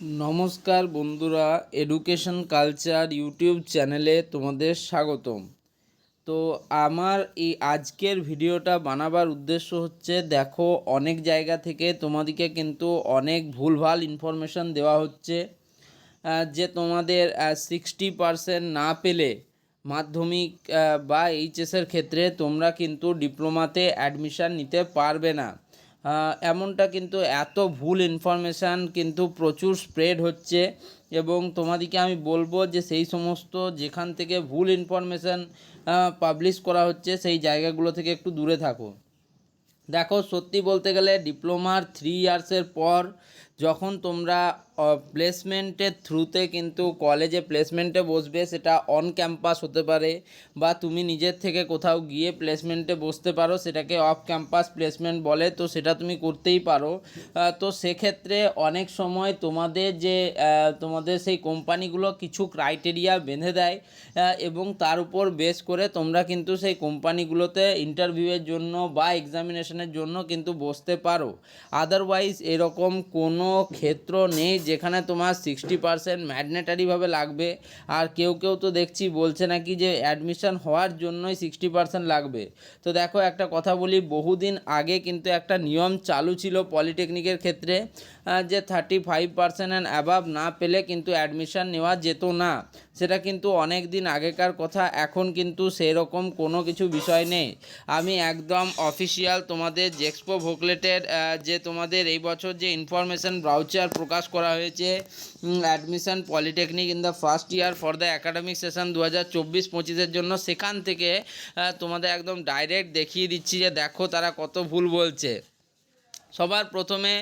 নমস্কার বন্ধুরা, education culture YouTube চ্যানেলে তোমাদের স্বাগতম। তো আমার এই আজকের ভিডিওটা বানাবার উদ্দেশ্য হচ্ছে, দেখো অনেক জায়গা থেকে তোমাদেরকে কিন্তু অনেক ভুলভাল ইনফরমেশান দেওয়া হচ্ছে যে তোমাদের 60% না পেলে মাধ্যমিক বা এইচএসের ক্ষেত্রে তোমরা কিন্তু ডিপ্লোমাতে অ্যাডমিশান নিতে পারবে না। এমনটা কিন্তু এত ভুল ইনফরমেশান কিন্তু প্রচুর স্প্রেড হচ্ছে, এবং তোমাদেরকে আমি বলবো যে সেই সমস্ত যেখান থেকে ভুল ইনফরমেশান পাবলিশ করা হচ্ছে সেই জায়গাগুলো থেকে একটু দূরে থাকো। দেখো, সত্যি বলতে গেলে ডিপ্লোমার 3 ইয়ার্সের পর যখন তোমরা প্লেসমেন্টের থ্রুতে কিন্তু কলেজে প্লেসমেন্টে বসবে, সেটা অন ক্যাম্পাস হতে পারে বা তুমি নিজের থেকে কোথাও গিয়ে প্লেসমেন্টে বসতে পারো, সেটাকে অফ ক্যাম্পাস প্লেসমেন্ট বলে, তো সেটা তুমি করতেই পারো। তো সেক্ষেত্রে অনেক সময় তোমাদের সেই কোম্পানিগুলো কিছু ক্রাইটেরিয়া বেঁধে দেয় এবং তার উপর বেস করে তোমরা কিন্তু সেই কোম্পানিগুলোতে ইন্টারভিউয়ের জন্য বা এক্সামিনেশনের জন্য কিন্তু বসতে পারো। আদারওয়াইজ এরকম কোনো ক্ষেত্র নেই যেখানে তোমার 60% ম্যান্ডেটরিভাবে লাগবে। আর কেউ তো দেখছি বলছে নাকি যে অ্যাডমিশন হওয়ার জন্যই 60% লাগবে। তো দেখো, একটা কথা বলি, বহুদিন আগে কিন্তু একটা নিয়ম চালু ছিল পলিটেকনিকের ক্ষেত্রে যে 35% অ্যান্ড অ্যাবাভ না পেলে কিন্তু অ্যাডমিশন নেওয়া যেত না। সেটা কিন্তু অনেক দিন আগেকার কথা, এখন কিন্তু সেরকম কোনো কিছু বিষয় নেই। আমি একদম অফিসিয়াল তোমাদের জেক্সপো ভোকলেটের যে তোমাদের এই বছর যে ইনফরমেশান ব্রাউচার প্রকাশ করা হয়েছে, admission polytechnic in the first year for the academic session 2024-25-এর জন্য, সেখান থেকে তোমাদের একদম ডাইরেক্ট দেখিয়ে দিচ্ছি যে দেখো তারা কত ভুল বলছে। সবার প্রথমে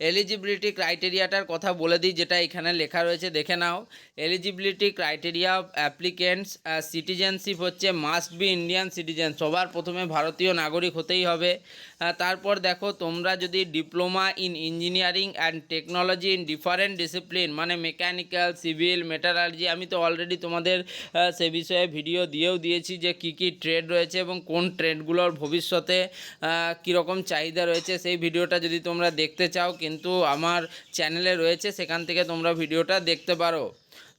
এলিজিবিলিটি ক্রাইটেরিয়াটার কথা বলে দিই, যেটা এখানে লেখা রয়েছে, দেখে নাও। Eligibility criteria of applicants citizenship হচ্ছে মাস্ট বি ইন্ডিয়ান সিটিজেন, সবার প্রথমে ভারতীয় নাগরিক হতেই হবে। তারপর দেখো, তোমরা যদি diploma in engineering and technology in different discipline, মানে মেকানিক্যাল, সিভিল, মেটালার্জি, আমি তো অলরেডি তোমাদের সে বিষয়ে ভিডিও দিয়েছি যে কী কী ট্রেড রয়েছে এবং কোন ট্রেডগুলোর ভবিষ্যতে কীরকম চাহিদা রয়েছে। সেই ভিডিওটা যদি তোমরা দেখতে চাও কিন্তু আমার চ্যানেলে রয়েছে, সেখান থেকে তোমরা ভিডিওটা দেখতে পারো।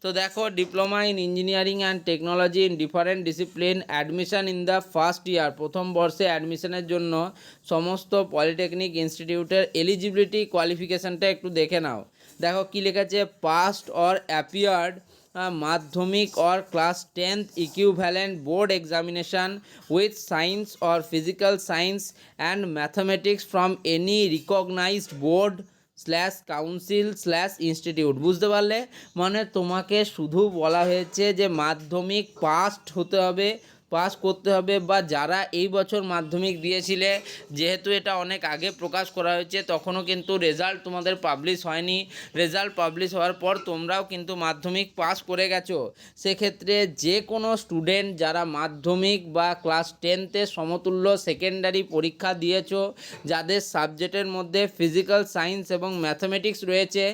তো দেখো, diploma in engineering and technology in different discipline admission in the first ইয়ার, প্রথম বর্ষে অ্যাডমিশনের জন্য সমস্ত পলিটেকনিক ইনস্টিটিউটের এলিজিবিলিটি কোয়ালিফিকেশানটা একটু দেখে নাও। দেখো কী লেখাছে, পাস্ট অর অ্যাপিয়ার্ড মাধ্যমিক or class 10th equivalent board examination with science or physical science and mathematics from any recognized board /council/institute। বুঝতে পারলে? মানে তোমাকে শুধু বলা হয়েছে যে মাধ্যমিক পাস করতে হবে, বা যারা এই বছর মাধ্যমিক দিয়েছিলে, যেহেতু এটা অনেক আগে প্রকাশ করা হয়েছে, তখনও কিন্তু রেজাল্ট তোমাদের পাবলিশ হয়নি। রেজাল্ট পাবলিশ হওয়ার পর তোমরাও কিন্তু মাধ্যমিক পাস করে গেছো। সেক্ষেত্রে যে কোনো স্টুডেন্ট যারা মাধ্যমিক বা ক্লাস 10তে সমতুল্য সেকেন্ডারি পরীক্ষা দিয়েছো, যাদের সাবজেক্টের মধ্যে ফিজিক্যাল সায়েন্স এবং ম্যাথামেটিক্স রয়েছে,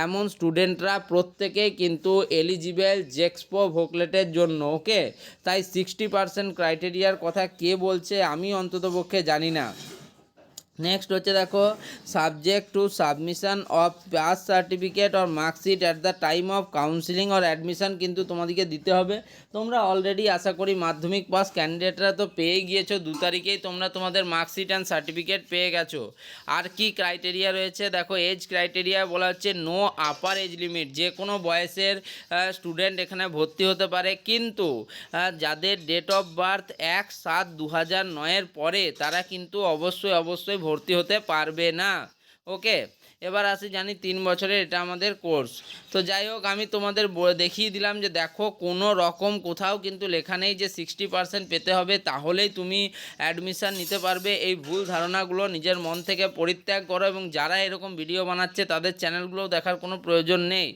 এমন স্টুডেন্টরা প্রত্যেকেই কিন্তু এলিজিবেল জেক্সপো ভোকলেটের জন্য। ওকে, তাই 60% ক্রাইটেরিয়ার কথা কে বলছে আমি অন্ততপক্ষে জানি না। নেক্সট হচ্ছে, দেখো, subject to submission of pass certificate or marksheet at the time of counselling or admission কিন্তু তোমাদেরকে দিতে হবে। তোমরা অলরেডি আশা করি মাধ্যমিক পাস ক্যান্ডিডেটরা তো পেয়ে গিয়েছো, 2 তারিখেই তোমরা তোমাদের মার্কশিট অ্যান্ড সার্টিফিকেট পেয়ে গেছো। আর কি ক্রাইটেরিয়া রয়েছে, দেখো, এজ ক্রাইটেরিয়া বলা হচ্ছে নো আপার এজ লিমিট, যে কোনো বয়সের স্টুডেন্ট এখানে ভর্তি হতে পারে, কিন্তু যাদের ডেট অফ বার্থ 1/7/2009 পরে তারা কিন্তু অবশ্যই ভর্তি হতে পারবে না। ওকে, এবার আসি, জানি 3 বছরের এটা আমাদের কোর্স। তো যাই হোক, আমি তোমাদের দেখিয়ে দিলাম যে দেখো কোনো রকম কোথাও কিন্তু লেখা নেই যে 60% পেতে হবে তাহলেই তুমি অ্যাডমিশান নিতে পারবে। এই ভুল ধারণাগুলো নিজের মন থেকে পরিত্যাগ করো, এবং যারা এরকম ভিডিও বানাচ্ছে তাদের চ্যানেলগুলোও দেখার কোনো প্রয়োজন নেই।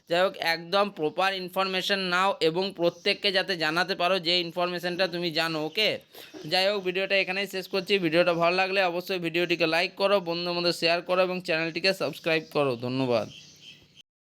যাই হোক, একদম প্রপার ইনফরমেশান নাও এবং প্রত্যেককে যাতে জানাতে পারো যে ইনফরমেশানটা তুমি জানো। ওকে, যাই হোক, ভিডিওটা এখানেই শেষ করছি। ভিডিওটা ভালো লাগলে অবশ্যই ভিডিওটিকে লাইক করো, বন্ধুদের মধ্যে শেয়ার করো এবং চ্যানেলটিকে সাবস্ক্রাইব করো। ধন্যবাদ।